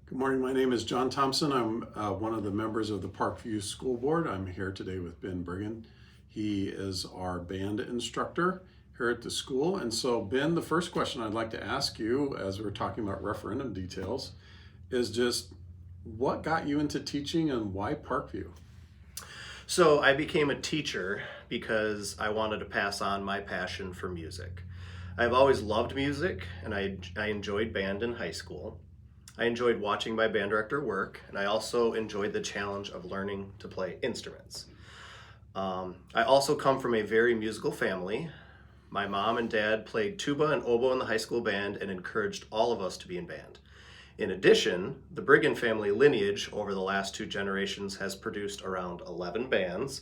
Good morning. My name is John Thompson. I'm one of the members of the Parkview School Board. I'm here today with Ben Brueggen. He is our band instructor here at the school. And so, Ben, the first question I'd like to ask you, as we're talking about referendum details, is just what got you into teaching and why Parkview? So I became a teacher because I wanted to pass on my passion for music. I've always loved music and I enjoyed band in high school. I enjoyed watching my band director work, and I also enjoyed the challenge of learning to play instruments. I also come from a very musical family. My mom and dad played tuba and oboe in the high school band and encouraged all of us to be in band. In addition, the Brueggen family lineage over the last two generations has produced around 11 bands,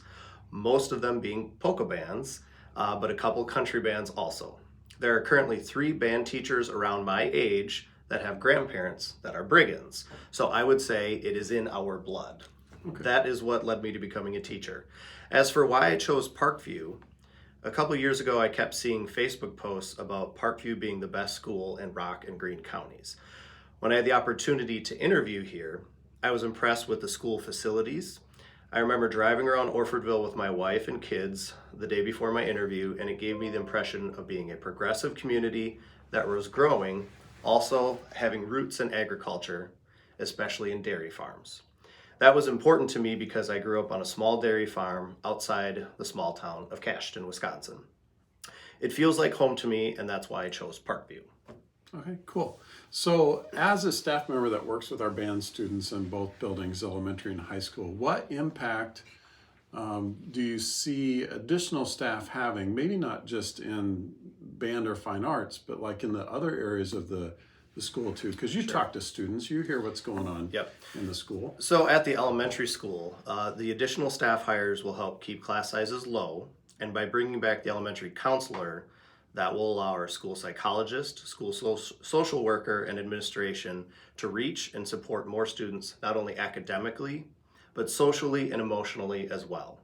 most of them being polka bands, but a couple country bands also. There are currently 3 band teachers around my age that have grandparents that are Brueggens. So I would say it is in our blood. Okay. That is what led me to becoming a teacher. As for why I chose Parkview, a couple years ago I kept seeing Facebook posts about Parkview being the best school in Rock and Greene counties. When I had the opportunity to interview here, I was impressed with the school facilities. I remember driving around Orfordville with my wife and kids the day before my interview, and it gave me the impression of being a progressive community that was growing, also having roots in agriculture, especially in dairy farms. That was important to me because I grew up on a small dairy farm outside the small town of Cashton, Wisconsin. It feels like home to me, and that's why I chose Parkview. Okay, cool. So, as a staff member that works with our band students in both buildings, elementary and high school, what impact do you see additional staff having, maybe not just in band or fine arts, but like in the other areas of the school too? Because you talk to students, you hear what's going on in the school. So at the elementary school, the additional staff hires will help keep class sizes low, and by bringing back the elementary counselor, that will allow our school psychologist, school social worker, and administration to reach and support more students, not only academically, but socially and emotionally as well.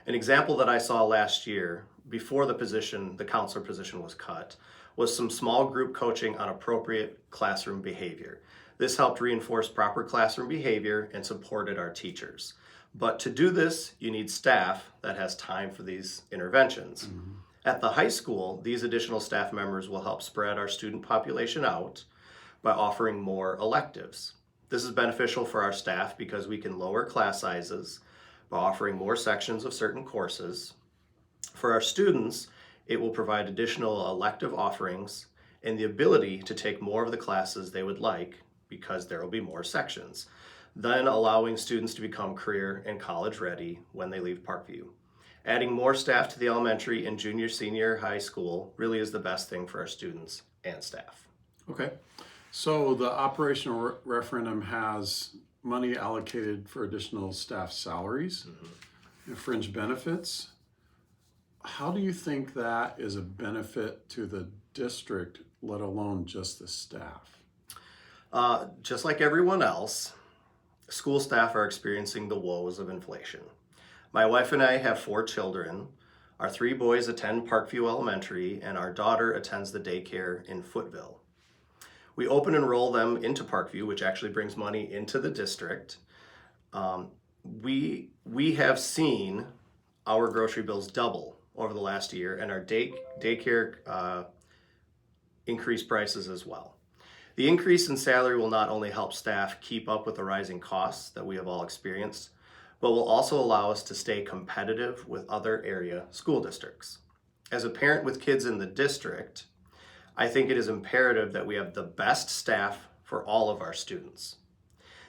An example that I saw last year, before the counselor position was cut, was some small group coaching on appropriate classroom behavior. This helped reinforce proper classroom behavior and supported our teachers. But to do this, you need staff that has time for these interventions. Mm-hmm. At the high school, these additional staff members will help spread our student population out by offering more electives. This is beneficial for our staff because we can lower class sizes by offering more sections of certain courses. For our students, it will provide additional elective offerings and the ability to take more of the classes they would like because there will be more sections, then allowing students to become career and college ready when they leave Parkview. Adding more staff to the elementary and senior high school really is the best thing for our students and staff. Okay. So the operational referendum has money allocated for additional staff salaries and fringe benefits. How do you think that is a benefit to the district, let alone just the staff? Just like everyone else, school staff are experiencing the woes of inflation. My wife and I have 4 children. Our 3 boys attend Parkview Elementary, and our daughter attends the daycare in Footville. We open enroll them into Parkview, which actually brings money into the district. We have seen our grocery bills double over the last year, and our daycare increase prices as well. The increase in salary will not only help staff keep up with the rising costs that we have all experienced, but will also allow us to stay competitive with other area school districts. As a parent with kids in the district, I think it is imperative that we have the best staff for all of our students.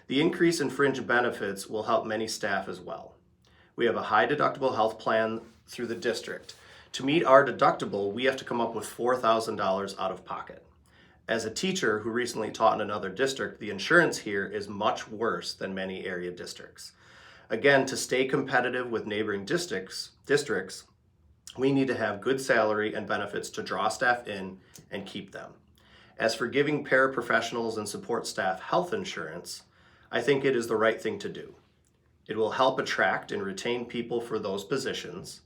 The increase in fringe benefits will help many staff as well. We have a high deductible health plan through the district. To meet our deductible, we have to come up with $4,000 out of pocket. As a teacher who recently taught in another district, the insurance here is much worse than many area districts. Again, to stay competitive with neighboring districts, we need to have good salary and benefits to draw staff in and keep them. As for giving paraprofessionals and support staff health insurance, I think it is the right thing to do. It will help attract and retain people for those positions.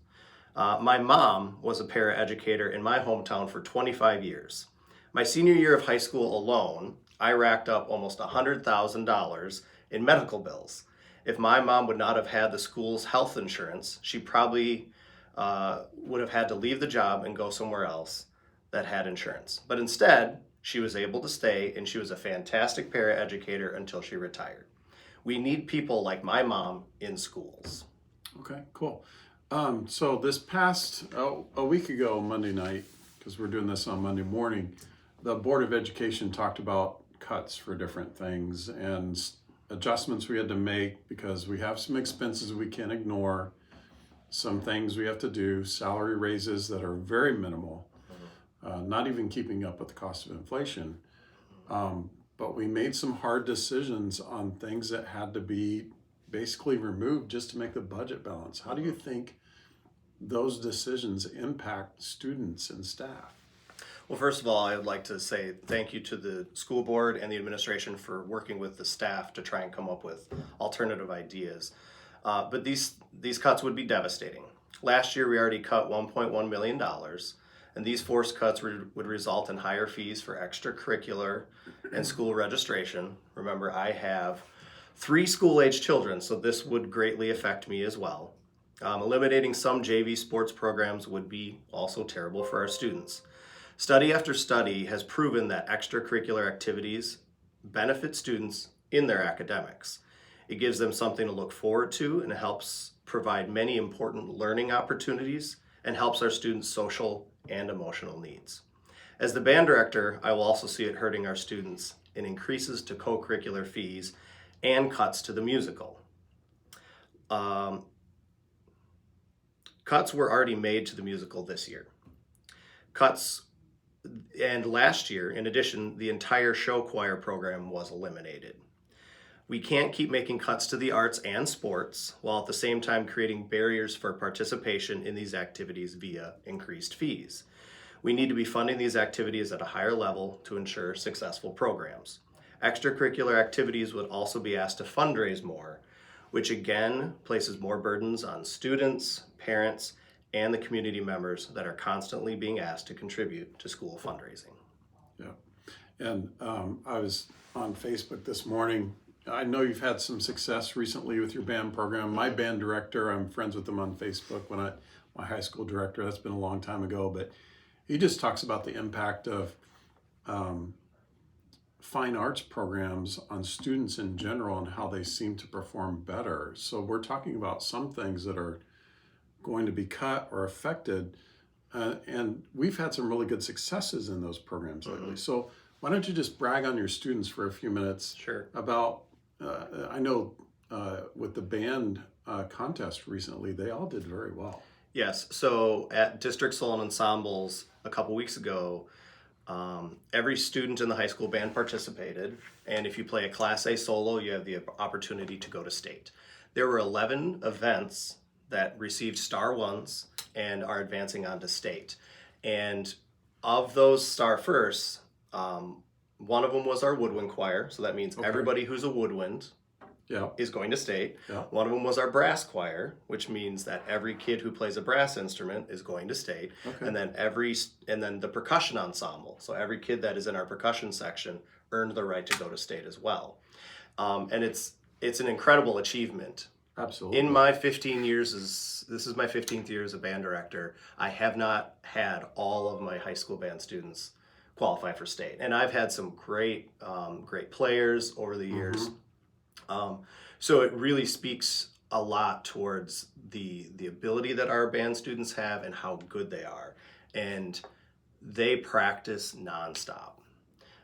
My mom was a paraeducator in my hometown for 25 years. My senior year of high school alone, I racked up almost $100,000 in medical bills. If my mom would not have had the school's health insurance, she probably would have had to leave the job and go somewhere else that had insurance. But instead, she was able to stay, and she was a fantastic paraeducator until she retired. We need people like my mom in schools. Okay, cool. So this past, a week ago, Monday night, because we're doing this on Monday morning, the Board of Education talked about cuts for different things and adjustments we had to make because we have some expenses we can't ignore, some things we have to do, salary raises that are very minimal, not even keeping up with the cost of inflation. But we made some hard decisions on things that had to be basically removed just to make the budget balance. How do you think those decisions impact students and staff? Well, first of all, I would like to say thank you to the school board and the administration for working with the staff to try and come up with alternative ideas. But these cuts would be devastating. Last year, we already cut $1.1 million, and these forced cuts would result in higher fees for extracurricular and school registration. Remember, I have 3 school-age children, so this would greatly affect me as well. Eliminating some JV sports programs would be also terrible for our students. Study after study has proven that extracurricular activities benefit students in their academics. It gives them something to look forward to, and it helps provide many important learning opportunities and helps our students' social and emotional needs. As the band director, I will also see it hurting our students in increases to co-curricular fees and cuts to the musical. Cuts were already made to the musical this year. And last year, in addition, the entire show choir program was eliminated. We can't keep making cuts to the arts and sports while at the same time creating barriers for participation in these activities via increased fees. We need to be funding these activities at a higher level to ensure successful programs. Extracurricular activities would also be asked to fundraise more, which again places more burdens on students, parents, and the community members that are constantly being asked to contribute to school fundraising. Yeah, and I was on Facebook this morning. I know you've had some success recently with your band program. My band director, I'm friends with him on Facebook. My high school director, that's been a long time ago, but he just talks about the impact of fine arts programs on students in general and how they seem to perform better. So we're talking about some things that are going to be cut or affected, and we've had some really good successes in those programs lately. So why don't you just brag on your students for a few minutes? Sure. About, I know with the band contest recently, they all did very well. Yes, so at District Solo Ensembles a couple weeks ago, every student in the high school band participated, and if you play a Class A solo, you have the opportunity to go to state. There were 11 events that received star ones and are advancing on to state. And of those star firsts, one of them was our woodwind choir, so that means everybody who's a woodwind is going to state. Yeah. One of them was our brass choir, which means that every kid who plays a brass instrument is going to state. Okay. And then the percussion ensemble, so every kid that is in our percussion section earned the right to go to state as well. And it's an incredible achievement. Absolutely. In my 15 years, this is my 15th year as a band director, I have not had all of my high school band students qualify for state. And I've had some great players over the years. So it really speaks a lot towards the ability that our band students have and how good they are. And they practice nonstop.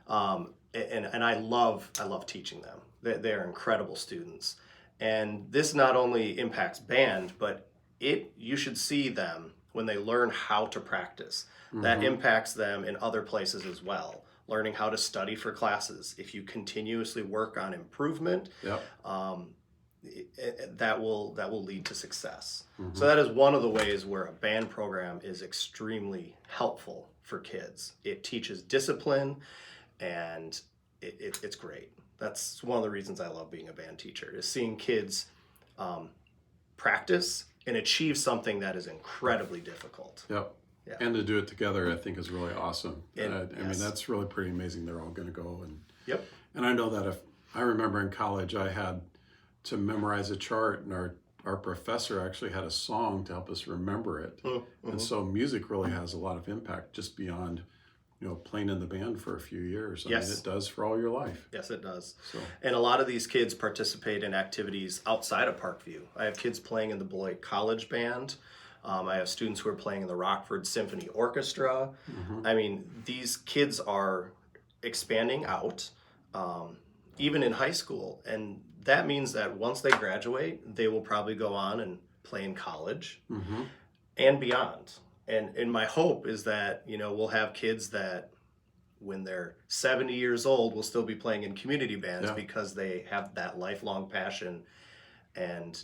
And I love teaching them. They're incredible students. And this not only impacts band, but you should see them when they learn how to practice. That impacts them in other places as well. Learning how to study for classes. If you continuously work on improvement, that will lead to success. So that is one of the ways where a band program is extremely helpful for kids. It teaches discipline, and it's great. That's one of the reasons I love being a band teacher, is seeing kids practice and achieve something that is incredibly difficult. Yep. Yeah. And to do it together, I think, is really awesome. I mean, that's really pretty amazing. They're all going to go and Yep. And I know that if I remember in college, I had to memorize a chart, and our professor actually had a song to help us remember it. Mm-hmm. And so music really has a lot of impact just beyond, playing in the band for a few years. I mean, Yes. it does for all your life. Yes, it does. So, And a lot of these kids participate in activities outside of Parkview. I have kids playing in the Beloit College Band. I have students who are playing in the Rockford Symphony Orchestra. I mean, these kids are expanding out, even in high school. And that means that once they graduate, they will probably go on and play in college and beyond. And my hope is that, we'll have kids that when they're 70 years old will still be playing in community bands because they have that lifelong passion. And,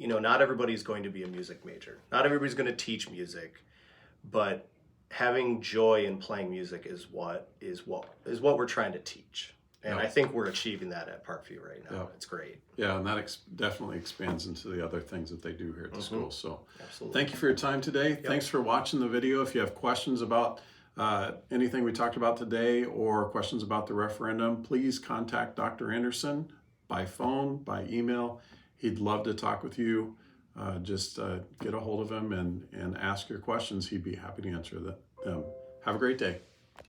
not everybody's going to be a music major. Not everybody's going to teach music, but having joy in playing music is what we're trying to teach. And I think we're achieving that at Parkview right now. It's great. Yeah, and that definitely expands into the other things that they do here at the school. So Absolutely. thank you for your time today. Thanks for watching the video. If you have questions about anything we talked about today or questions about the referendum, please contact Dr. Anderson by phone, by email. He'd love to talk with you. Just get a hold of him and ask your questions. He'd be happy to answer them. Have a great day.